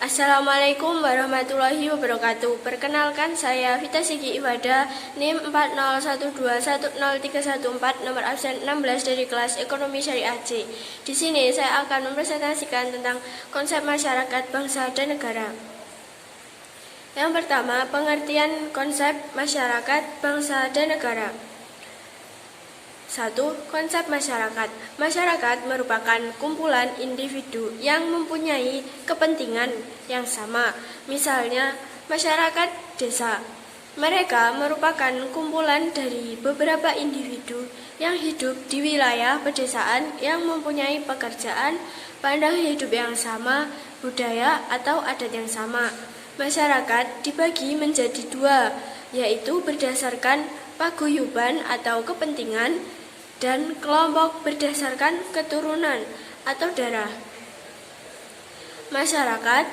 Assalamualaikum warahmatullahi wabarakatuh. Perkenalkan, saya Vita Sigi Ibadah, NIM 4012103114, nomor absen 16 dari kelas Ekonomi Syariah C. Di sini saya akan mempresentasikan tentang konsep masyarakat, bangsa, dan negara. Yang pertama, pengertian konsep masyarakat, bangsa, dan negara. 1. Konsep masyarakat. Masyarakat merupakan kumpulan individu yang mempunyai kepentingan yang sama. Misalnya, masyarakat desa. Mereka merupakan kumpulan dari beberapa individu yang hidup di wilayah pedesaan yang mempunyai pekerjaan, pandangan hidup yang sama, budaya atau adat yang sama. Masyarakat dibagi menjadi dua, yaitu berdasarkan paguyuban atau kepentingan, dan kelompok berdasarkan keturunan atau darah. Masyarakat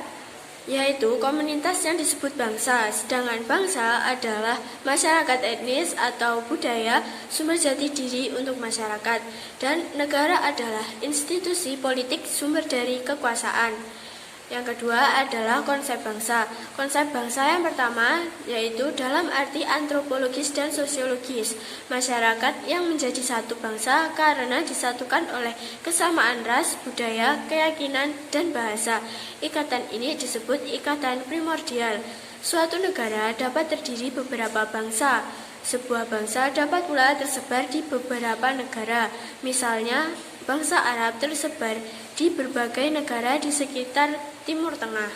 yaitu komunitas yang disebut bangsa, sedangkan bangsa adalah masyarakat etnis atau budaya, sumber jati diri untuk masyarakat, dan negara adalah institusi politik sumber dari kekuasaan. Yang kedua adalah konsep bangsa. Konsep bangsa yang pertama yaitu dalam arti antropologis dan sosiologis. Masyarakat yang menjadi satu bangsa karena disatukan oleh kesamaan ras, budaya, keyakinan, dan bahasa. Ikatan ini disebut ikatan primordial. Suatu negara dapat terdiri beberapa bangsa. Sebuah bangsa dapat pula tersebar di beberapa negara. Misalnya, bangsa Arab tersebar di berbagai negara di sekitar Timur Tengah.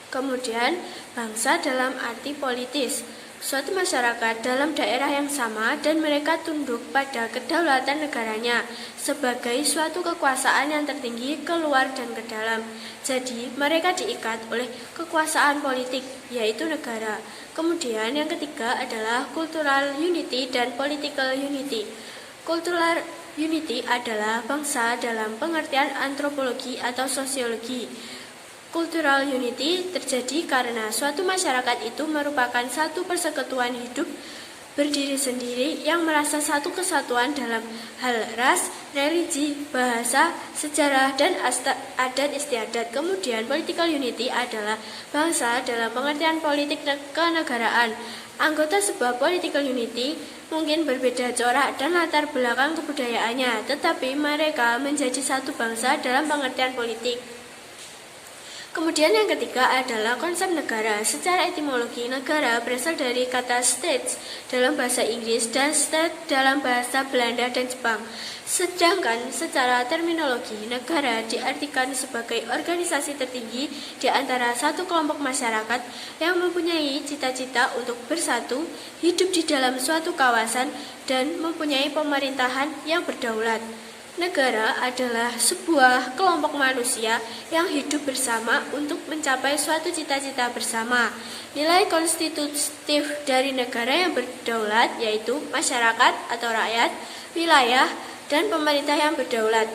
Kemudian, bangsa dalam arti politis. Suatu masyarakat dalam daerah yang sama dan mereka tunduk pada kedaulatan negaranya sebagai suatu kekuasaan yang tertinggi keluar dan ke dalam. Jadi, mereka diikat oleh kekuasaan politik, yaitu negara. Kemudian, yang ketiga adalah cultural unity dan political unity. Cultural unity adalah bangsa dalam pengertian antropologi atau sosiologi. Cultural unity terjadi karena suatu masyarakat itu merupakan satu persekutuan hidup berdiri sendiri yang merasa satu kesatuan dalam hal ras, religi, bahasa, sejarah, dan adat istiadat. Kemudian political unity adalah bangsa dalam pengertian politik kenegaraan. Anggota sebuah political unity mungkin berbeda corak dan latar belakang kebudayaannya, tetapi mereka menjadi satu bangsa dalam pengertian politik. Kemudian yang ketiga adalah konsep negara. Secara etimologi, negara berasal dari kata states dalam bahasa Inggris dan state dalam bahasa Belanda dan Jepang. Sedangkan secara terminologi, negara diartikan sebagai organisasi tertinggi di antara satu kelompok masyarakat yang mempunyai cita-cita untuk bersatu, hidup di dalam suatu kawasan, dan mempunyai pemerintahan yang berdaulat. Negara adalah sebuah kelompok manusia yang hidup bersama untuk mencapai suatu cita-cita bersama. Nilai konstitutif dari negara yang berdaulat yaitu masyarakat atau rakyat, wilayah, dan pemerintah yang berdaulat.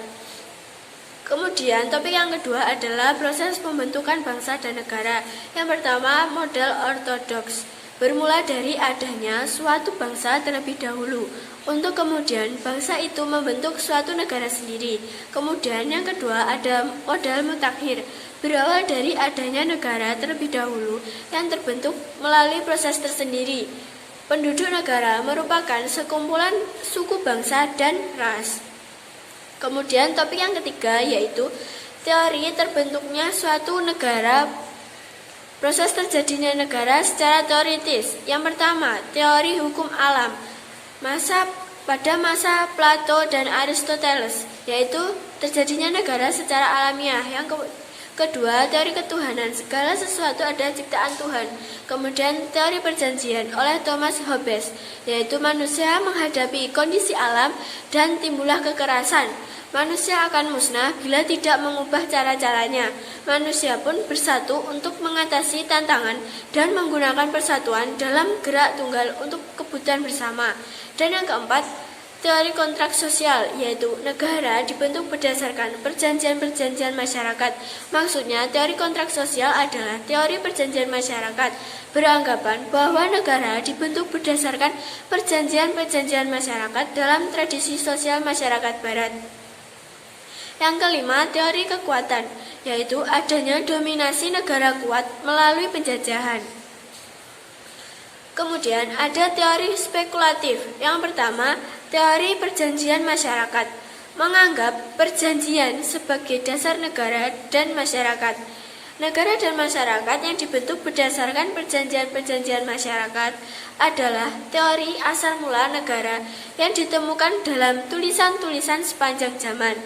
Kemudian topik yang kedua adalah proses pembentukan bangsa dan negara. Yang pertama, model ortodoks. Bermula dari adanya suatu bangsa terlebih dahulu, untuk kemudian bangsa itu membentuk suatu negara sendiri. Kemudian yang kedua ada model mutakhir, berawal dari adanya negara terlebih dahulu yang terbentuk melalui proses tersendiri. Penduduk negara merupakan sekumpulan suku, bangsa, dan ras. Kemudian topik yang ketiga yaitu teori terbentuknya suatu negara. Proses terjadinya negara secara teoritis. Yang pertama, teori hukum alam. Pada masa Plato dan Aristoteles, yaitu terjadinya negara secara alamiah. Yang kedua, teori ketuhanan. Segala sesuatu adalah ciptaan Tuhan. Kemudian, teori perjanjian oleh Thomas Hobbes, yaitu manusia menghadapi kondisi alam dan timbullah kekerasan. Manusia akan musnah bila tidak mengubah cara-caranya. Manusia pun bersatu untuk mengatasi tantangan dan menggunakan persatuan dalam gerak tunggal untuk kebutuhan bersama. Dan yang keempat, teori kontrak sosial, yaitu negara dibentuk berdasarkan perjanjian-perjanjian masyarakat. Maksudnya, teori kontrak sosial adalah teori perjanjian masyarakat, beranggapan bahwa negara dibentuk berdasarkan perjanjian-perjanjian masyarakat dalam tradisi sosial masyarakat barat. Yang kelima, teori kekuatan, yaitu adanya dominasi negara kuat melalui penjajahan. Kemudian ada teori spekulatif. Yang pertama, teori perjanjian masyarakat, menganggap perjanjian sebagai dasar negara dan masyarakat. Negara dan masyarakat yang dibentuk berdasarkan perjanjian-perjanjian masyarakat adalah teori asal mula negara yang ditemukan dalam tulisan-tulisan sepanjang zaman.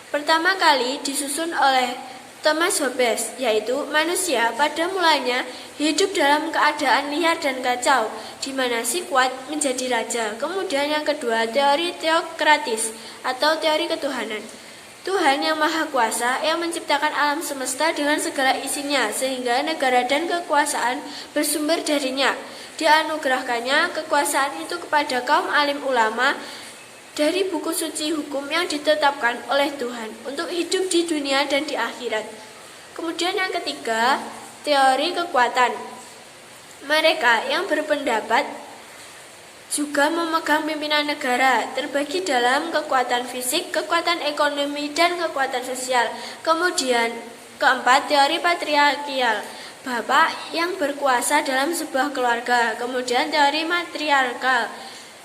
Pertama kali disusun oleh Thomas Hobbes, yaitu manusia pada mulanya hidup dalam keadaan liar dan kacau, di mana si kuat menjadi raja. Kemudian yang kedua, teori teokratis atau teori ketuhanan. Tuhan yang Maha Kuasa yang menciptakan alam semesta dengan segala isinya, sehingga negara dan kekuasaan bersumber darinya. Dianugerahkannya kekuasaan itu kepada kaum alim ulama dari buku suci hukum yang ditetapkan oleh Tuhan untuk hidup di dunia dan di akhirat. Kemudian yang ketiga, teori kekuatan. Mereka yang berpendapat juga memegang pimpinan negara, terbagi dalam kekuatan fisik, kekuatan ekonomi, dan kekuatan sosial. Kemudian keempat, teori patriarkial, bapak yang berkuasa dalam sebuah keluarga. Kemudian teori matriarkal,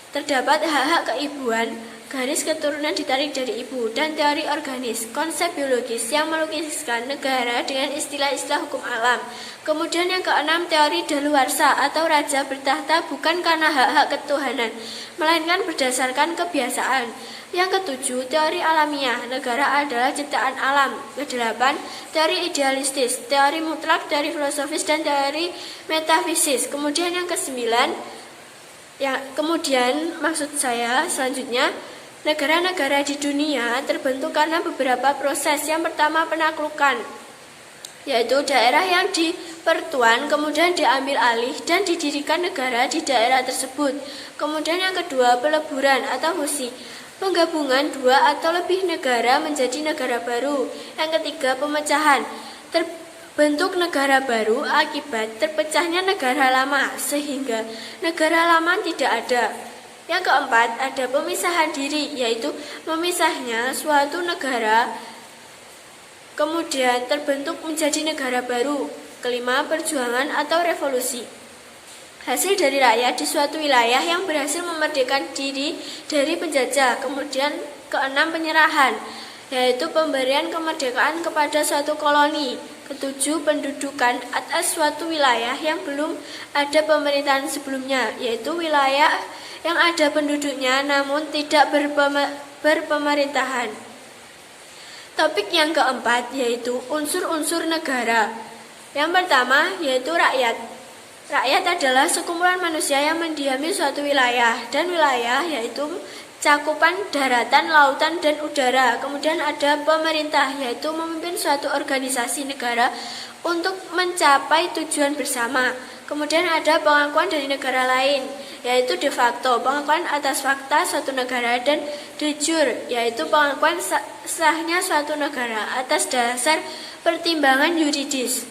terdapat hak-hak keibuan, garis keturunan ditarik dari ibu, dan teori organis, konsep biologis yang melukiskan negara dengan istilah-istilah hukum alam. Kemudian yang keenam, teori daluarsa atau raja bertahta bukan karena hak-hak ketuhanan, melainkan berdasarkan kebiasaan. Yang ketujuh, teori alamiah, negara adalah ciptaan alam. Kedelapan, teori idealistis, teori mutlak, teori filosofis, dan teori metafisis. Kemudian yang kesembilan, maksud saya selanjutnya, negara-negara di dunia terbentuk karena beberapa proses. Yang pertama, penaklukan, yaitu daerah yang dipertuan kemudian diambil alih dan didirikan negara di daerah tersebut. Kemudian yang kedua, peleburan atau fusi, penggabungan dua atau lebih negara menjadi negara baru. Yang ketiga, pemecahan, bentuk negara baru akibat terpecahnya negara lama sehingga negara lama tidak ada. Yang keempat, ada pemisahan diri, yaitu memisahnya suatu negara kemudian terbentuk menjadi negara baru. Kelima, perjuangan atau revolusi, hasil dari rakyat di suatu wilayah yang berhasil memerdekakan diri dari penjajah. Kemudian keenam, penyerahan, yaitu pemberian kemerdekaan kepada suatu koloni. Ketujuh, pendudukan atas suatu wilayah yang belum ada pemerintahan sebelumnya, yaitu wilayah yang ada penduduknya namun tidak berpemerintahan. Topik yang keempat yaitu unsur-unsur negara. Yang pertama yaitu rakyat. Rakyat adalah sekumpulan manusia yang mendiami suatu wilayah, dan wilayah yaitu cakupan daratan, lautan, dan udara. Kemudian ada pemerintah, yaitu memimpin suatu organisasi negara untuk mencapai tujuan bersama. Kemudian ada pengakuan dari negara lain, yaitu de facto, pengakuan atas fakta suatu negara, dan de jure, yaitu pengakuan sahnya suatu negara atas dasar pertimbangan yuridis.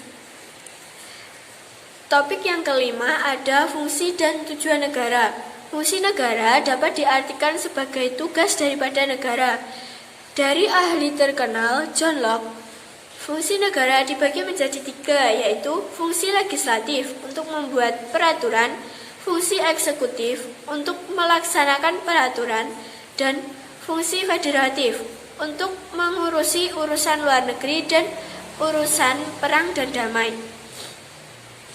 Topik yang kelima ada fungsi dan tujuan negara. Fungsi negara dapat diartikan sebagai tugas daripada negara. Dari ahli terkenal John Locke, fungsi negara dibagi menjadi tiga, yaitu fungsi legislatif untuk membuat peraturan, fungsi eksekutif untuk melaksanakan peraturan, dan fungsi federatif untuk mengurusi urusan luar negeri dan urusan perang dan damai.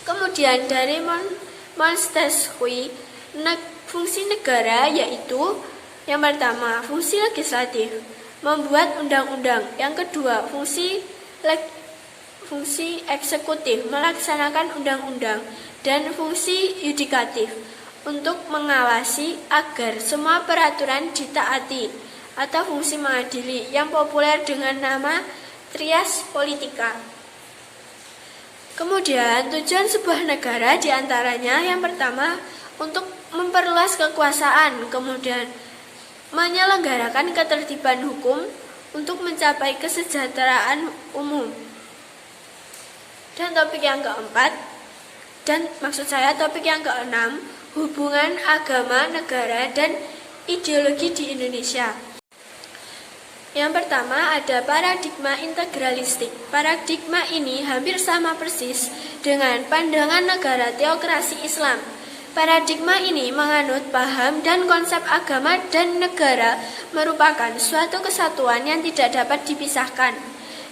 Kemudian dari Montesquieu, fungsi negara yaitu yang pertama, fungsi legislatif, membuat undang-undang. Yang kedua, fungsi eksekutif, melaksanakan undang-undang. Dan fungsi yudikatif, untuk mengawasi agar semua peraturan ditaati, atau fungsi mengadili yang populer dengan nama trias politica. Kemudian tujuan sebuah negara diantaranya yang pertama untuk memperluas kekuasaan, kemudian menyelenggarakan ketertiban hukum untuk mencapai kesejahteraan umum. Dan topik yang keenam, hubungan agama, negara, dan ideologi di Indonesia. Yang pertama ada paradigma integralistik. Paradigma ini hampir sama persis dengan pandangan negara teokrasi Islam. Paradigma ini menganut paham dan konsep agama dan negara merupakan suatu kesatuan yang tidak dapat dipisahkan.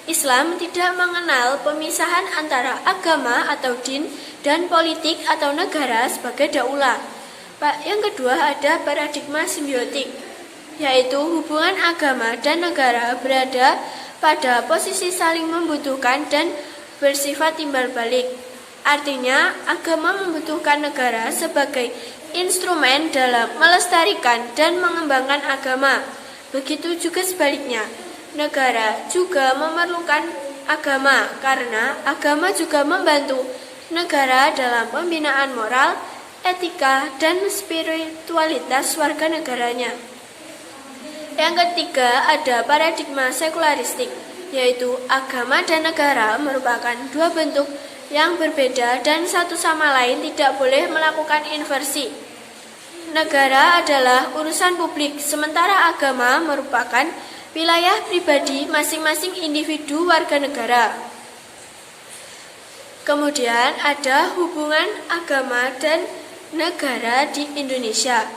Islam tidak mengenal pemisahan antara agama atau din dan politik atau negara sebagai daulah. Yang kedua ada paradigma simbiotik, yaitu hubungan agama dan negara berada pada posisi saling membutuhkan dan bersifat timbal balik. Artinya, agama membutuhkan negara sebagai instrumen dalam melestarikan dan mengembangkan agama. Begitu juga sebaliknya, negara juga memerlukan agama karena agama juga membantu negara dalam pembinaan moral, etika, dan spiritualitas warga negaranya. Yang ketiga ada paradigma sekularistik, yaitu agama dan negara merupakan dua bentuk yang berbeda dan satu sama lain tidak boleh melakukan inversi. Negara adalah urusan publik, sementara agama merupakan wilayah pribadi masing-masing individu warga negara. Kemudian ada hubungan agama dan negara di Indonesia.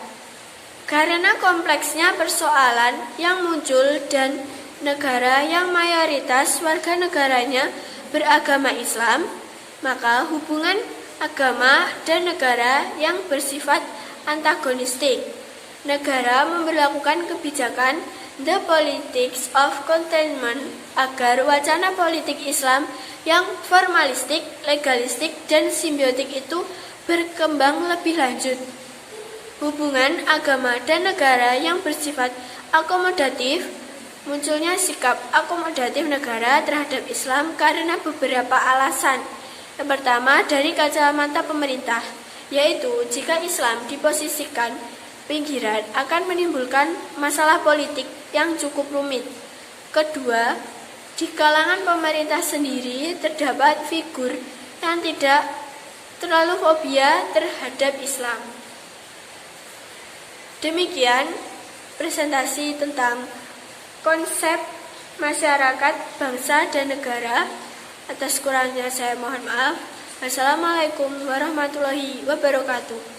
Karena kompleksnya persoalan yang muncul dan negara yang mayoritas warga negaranya beragama Islam, maka hubungan agama dan negara yang bersifat antagonistik. Negara memberlakukan kebijakan the politics of containment agar wacana politik Islam yang formalistik, legalistik, dan simbiotik itu berkembang lebih lanjut. Hubungan agama dan negara yang bersifat akomodatif, munculnya sikap akomodatif negara terhadap Islam karena beberapa alasan. Yang pertama dari kacamata pemerintah, yaitu jika Islam diposisikan pinggiran akan menimbulkan masalah politik yang cukup rumit. Kedua, di kalangan pemerintah sendiri terdapat figur yang tidak terlalu fobia terhadap Islam. Demikian presentasi tentang konsep masyarakat, bangsa, dan negara. Atas kurangnya saya mohon maaf. Wassalamualaikum warahmatullahi wabarakatuh.